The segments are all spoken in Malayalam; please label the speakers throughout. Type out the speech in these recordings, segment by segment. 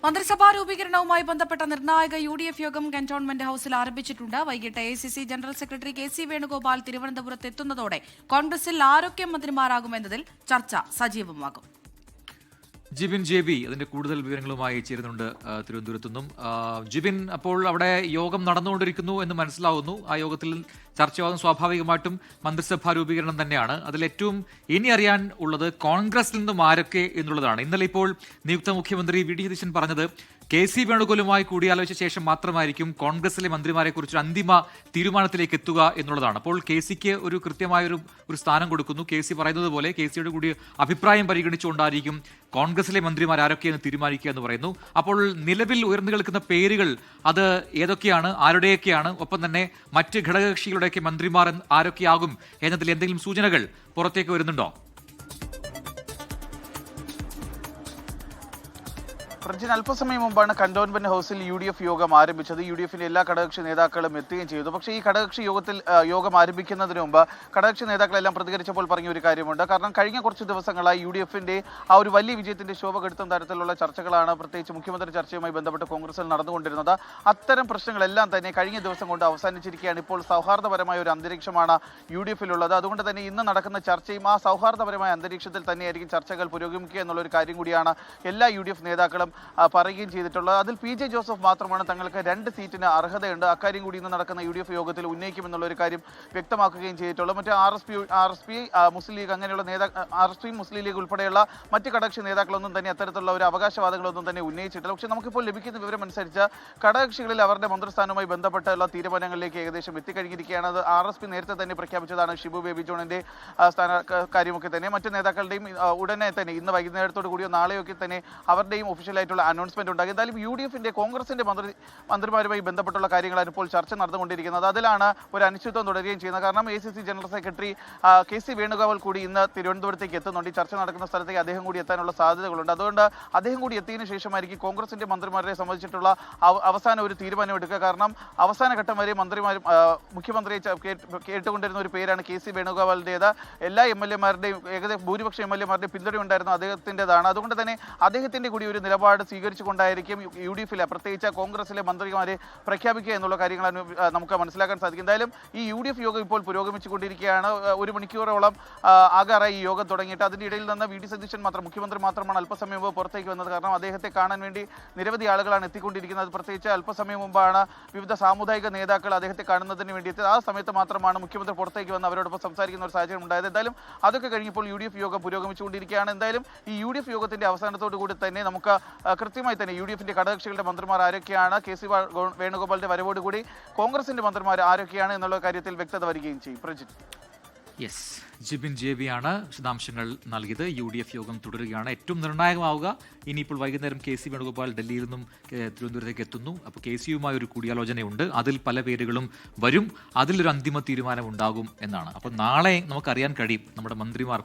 Speaker 1: മന്ത്രിസഭാ രൂപീകരണവുമായി ബന്ധപ്പെട്ട നിർണായക UDF യോഗം കന്റോൺമെന്റ് ഹൌസിൽ ആരംഭിച്ചിട്ടുണ്ട്. വൈകിട്ട് AICC general secretary KC Venugopal തിരുവനന്തപുരത്ത് എത്തുന്നതോടെ കോൺഗ്രസിൽ ആരൊക്കെ മന്ത്രിമാരാകുമെന്നതിൽ ചർച്ച സജീവമാകും.
Speaker 2: ജിബിൻ JB അതിന്റെ കൂടുതൽ വിവരങ്ങളുമായി ചേരുന്നുണ്ട് തിരുവനന്തപുരത്തു നിന്നും. ജിബിൻ, അപ്പോൾ അവിടെ യോഗം നടന്നുകൊണ്ടിരിക്കുന്നു എന്ന് മനസ്സിലാവുന്നു. ആ യോഗത്തിൽ ചർച്ചയാകും സ്വാഭാവികമായിട്ടും മന്ത്രിസഭാ രൂപീകരണം തന്നെയാണ്. അതിലേറ്റവും ഇനി അറിയാൻ ഉള്ളത് കോൺഗ്രസിൽ നിന്നും ആരൊക്കെ എന്നുള്ളതാണ്. ഇന്നലെ ഇപ്പോൾ നിയുക്ത മുഖ്യമന്ത്രി VD സതീശൻ പറഞ്ഞത് KC വേണുഗോപാലുമായി കൂടിയാലോചിച്ച ശേഷം മാത്രമായിരിക്കും കോൺഗ്രസിലെ മന്ത്രിമാരെ കുറിച്ച് അന്തിമ തീരുമാനത്തിലേക്ക് എത്തുക എന്നുള്ളതാണ്. അപ്പോൾ KCക്ക് ഒരു കൃത്യമായൊരു സ്ഥാനം കൊടുക്കുന്നു. KC പറയുന്നത് പോലെ KCയുടെ കൂടി അഭിപ്രായം പരിഗണിച്ചുകൊണ്ടായിരിക്കും കോൺഗ്രസിലെ മന്ത്രിമാർ ആരൊക്കെയെന്ന് തീരുമാനിക്കുക എന്ന് പറയുന്നു. അപ്പോൾ നിലവിൽ ഉയർന്നു കേൾക്കുന്ന പേരുകൾ അത് ഏതൊക്കെയാണ്, ആരുടെയൊക്കെയാണ്, ഒപ്പം തന്നെ മറ്റ് ഘടകകക്ഷികളുടെയൊക്കെ മന്ത്രിമാർ ആരൊക്കെയാകും എന്നതിൽ എന്തെങ്കിലും സൂചനകൾ പുറത്തേക്ക് വരുന്നുണ്ടോ?
Speaker 3: പ്രജിൻ, അല്പസമയം മുമ്പാണ് കന്റോൺമെന്റ് ഹൗസിൽ UDF യോഗം ആരംഭിച്ചത്. UDFിന്റെ എല്ലാ ഘടകകക്ഷി നേതാക്കളും എത്തുകയും ചെയ്തു. പക്ഷേ ഈ ഘടകകക്ഷി യോഗം ആരംഭിക്കുന്നതിന് മുമ്പ് ഘടകകക്ഷി നേതാക്കളെല്ലാം പ്രതികരിച്ചപ്പോൾ പറഞ്ഞ ഒരു കാര്യമുണ്ട്. കാരണം കഴിഞ്ഞ കുറച്ച് ദിവസങ്ങളായി UDFിന്റെ ആ ഒരു വലിയ വിജയത്തിന്റെ ശോഭ കെടുത്തുന്ന തരത്തിലുള്ള ചർച്ചകളാണ് പ്രത്യേകിച്ച് മുഖ്യമന്ത്രി ചർച്ചയുമായി ബന്ധപ്പെട്ട് കോൺഗ്രസിൽ നടന്നുകൊണ്ടിരുന്നത്. അത്തരം പ്രശ്നങ്ങളെല്ലാം തന്നെ കഴിഞ്ഞ ദിവസം കൊണ്ട് അവസാനിച്ചിരിക്കുകയാണ്. ഇപ്പോൾ സൗഹാർദ്ദപരമായ ഒരു അന്തരീക്ഷമാണ് UDFിലുള്ളത്. അതുകൊണ്ട് തന്നെ ഇന്ന് നടക്കുന്ന ചർച്ചയും ആ സൗഹാർദ്ദപരമായ അന്തരീക്ഷത്തിൽ തന്നെയായിരിക്കും ചർച്ചകൾ പുരോഗമിക്കുക എന്നുള്ളൊരു കാര്യം കൂടിയാണ് എല്ലാ UDF നേതാക്കളും പറയുകയും ചെയ്തിട്ടുള്ളത്. അതിൽ PJ ജോസഫ് മാത്രമാണ് തങ്ങൾക്ക് 2 സീറ്റിന് അർഹതയുണ്ട്, അക്കാര്യം കൂടി ഇന്ന് നടക്കുന്ന UDF യോഗത്തിൽ ഉന്നയിക്കുമെന്നുള്ള ഒരു കാര്യം വ്യക്തമാക്കുകയും ചെയ്തിട്ടുള്ളത്. മറ്റ് RSP മുസ്ലിം ലീഗ് അങ്ങനെയുള്ള RSP മുസ്ലിം ലീഗ് ഉൾപ്പെടെയുള്ള മറ്റ് ഘടകകക്ഷി നേതാക്കളൊന്നും തന്നെ അത്തരത്തിലുള്ള ഒരു അവകാശവാദങ്ങളൊന്നും തന്നെ ഉന്നയിച്ചിട്ടില്ല. പക്ഷേ നമുക്കിപ്പോൾ ലഭിക്കുന്ന വിവരം അനുസരിച്ച് ഘടകകക്ഷികളിൽ അവരുടെ മന്ത്രിസ്ഥാനവുമായി ബന്ധപ്പെട്ടുള്ള തീരുമാനങ്ങളിലേക്ക് ഏകദേശം എത്തിക്കഴിഞ്ഞിരിക്കുകയാണ്. അത് RSP നേരത്തെ തന്നെ പ്രഖ്യാപിച്ചതാണ്. ഷിബു ബേബി ജോണിന്റെ കാര്യമൊക്കെ തന്നെ മറ്റ് നേതാക്കളുടെയും ഉടനെ തന്നെ ഇന്ന് വൈകുന്നേരത്തോടു കൂടിയോ നാളെയൊക്കെ തന്നെ അവരുടെയും ഒഫീഷ്യലായിട്ടുള്ള അനൗൺസ്മെന്റ് ഉണ്ടാകും. എന്തായാലും UDFിന്റെ കോൺഗ്രസിന്റെ മന്ത്രിമാരുമായി ബന്ധപ്പെട്ടുള്ള കാര്യങ്ങളാണ് ഇപ്പോൾ ചർച്ച നടന്നുകൊണ്ടിരിക്കുന്നത്. അതിലാണ് ഒരു അനിശ്ചിതത്വം തുടരുകയും ചെയ്യുന്നത്. കാരണം AICC general secretary KC Venugopal കൂടി ഇന്ന് തിരുവനന്തപുരത്തേക്ക് എത്തുന്നുണ്ട്. ഈ ചർച്ച നടക്കുന്ന സ്ഥലത്തേക്ക് അദ്ദേഹം കൂടി എത്താനുള്ള സാധ്യതകളുണ്ട്. അതുകൊണ്ട് അദ്ദേഹം കൂടി എത്തിയതിനു ശേഷമായിരിക്കും കോൺഗ്രസിന്റെ മന്ത്രിമാരെ സംബന്ധിച്ചിട്ടുള്ള അവസാന ഒരു തീരുമാനം എടുക്കുക. കാരണം അവസാന ഘട്ടം വരെ മുഖ്യമന്ത്രിയെ കേട്ടുകൊണ്ടിരുന്ന ഒരു പേരാണ് KC വേണുഗോപാലിൻ്റെത്. എല്ലാ MLA-മാരുടെയും ഏകദേശം ഭൂരിപക്ഷം MLA-മാരുടെയും പിന്തുണയുണ്ടായിരുന്നു അദ്ദേഹത്തിൻ്റെതാണ്. അതുകൊണ്ട് തന്നെ അദ്ദേഹത്തിന്റെ കൂടി ഒരു നിലപാട് സ്വീകരിച്ചുകൊണ്ടായിരിക്കും UDFിലെ പ്രത്യേകിച്ച് കോൺഗ്രസിലെ മന്ത്രിമാരെ പ്രഖ്യാപിക്കുക എന്നുള്ള കാര്യങ്ങളാണ് നമുക്ക് മനസ്സിലാക്കാൻ സാധിക്കും. എന്തായാലും ഈ UDF യോഗം ഇപ്പോൾ പുരോഗമിച്ചുകൊണ്ടിരിക്കുകയാണ്. 1 മണിക്കൂറോളം ആകാറായി ഈ യോഗം തുടങ്ങിയിട്ട്. അതിൻ്റെ ഇടയിൽ നിന്ന് VD സതീശൻ മുഖ്യമന്ത്രി മാത്രമാണ് അല്പസമയം മുമ്പ് പുറത്തേക്ക് വന്നത്. കാരണം അദ്ദേഹത്തെ കാണാൻ വേണ്ടി നിരവധി ആളുകളാണ് എത്തിക്കൊണ്ടിരിക്കുന്നത്. പ്രത്യേകിച്ച് അല്പസമയം മുമ്പാണ് വിവിധ സാമുദായിക നേതാക്കൾ അദ്ദേഹത്തെ കാണുന്നതിന് വേണ്ടി എത്തിയത്. ആ സമയത്ത് മാത്രമാണ് മുഖ്യമന്ത്രി പുറത്തേക്ക് വന്ന് അവരോടൊപ്പം സംസാരിക്കുന്ന ഒരു സാഹചര്യം ഉണ്ടായത്. എന്തായാലും അതൊക്കെ കഴിഞ്ഞപ്പോൾ UDF യോഗം പുരോഗമിച്ചുകൊണ്ടിരിക്കുകയാണ്. എന്തായാലും ഈ UDF യോഗത്തിന്റെ അവസാനത്തോടു കൂടി തന്നെ നമുക്ക് കൃത്യമായി തന്നെ UDFിന്റെ ഘടകകക്ഷികളുടെ മന്ത്രിമാർ ആരൊക്കെയാണ്, KC വേണുഗോപാലിന്റെ വരവോടുകൂടി കോൺഗ്രസിന്റെ മന്ത്രിമാർ ആരൊക്കെയാണ് എന്നുള്ള കാര്യത്തിൽ വ്യക്തത വരികയും ചെയ്യും. പ്രജിത്ത്.
Speaker 2: യെസ്, ജിബിൻ JB ആണ് വിശദാംശങ്ങൾ നൽകിയത്. UDF യോഗം തുടരുകയാണ്. ഏറ്റവും നിർണായകമാവുക ഇനിയിപ്പോൾ വൈകുന്നേരം KC വേണുഗോപാൽ ഡൽഹിയിൽ നിന്നും തിരുവനന്തപുരത്തേക്ക് എത്തുന്നു. അപ്പോൾ KCയുമായി ഒരു കൂടിയാലോചനയുണ്ട്. അതിൽ പല പേരുകളും വരും. അതിലൊരു അന്തിമ തീരുമാനം ഉണ്ടാകും എന്നാണ്. അപ്പോൾ നാളെ നമുക്കറിയാൻ കഴിയും നമ്മുടെ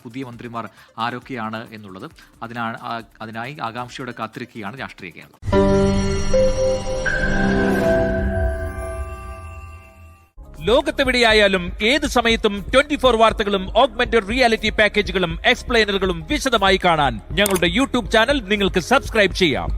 Speaker 2: പുതിയ മന്ത്രിമാർ ആരൊക്കെയാണ് എന്നുള്ളത്. അതിനായി ആകാംക്ഷയോടെ കാത്തിരിക്കുകയാണ് രാഷ്ട്രീയ കേരളം.
Speaker 4: ലോകത്തെവിടെയായാലും ഏത് സമയത്തും 24 വാർത്തകളും ഓഗ്മെന്റഡ് റിയാലിറ്റി പാക്കേജുകളും എക്സ്പ്ലെയിനറുകളും വിശദമായി കാണാൻ ഞങ്ങളുടെ YouTube ചാനൽ നിങ്ങൾക്ക് സബ്സ്ക്രൈബ് ചെയ്യാം.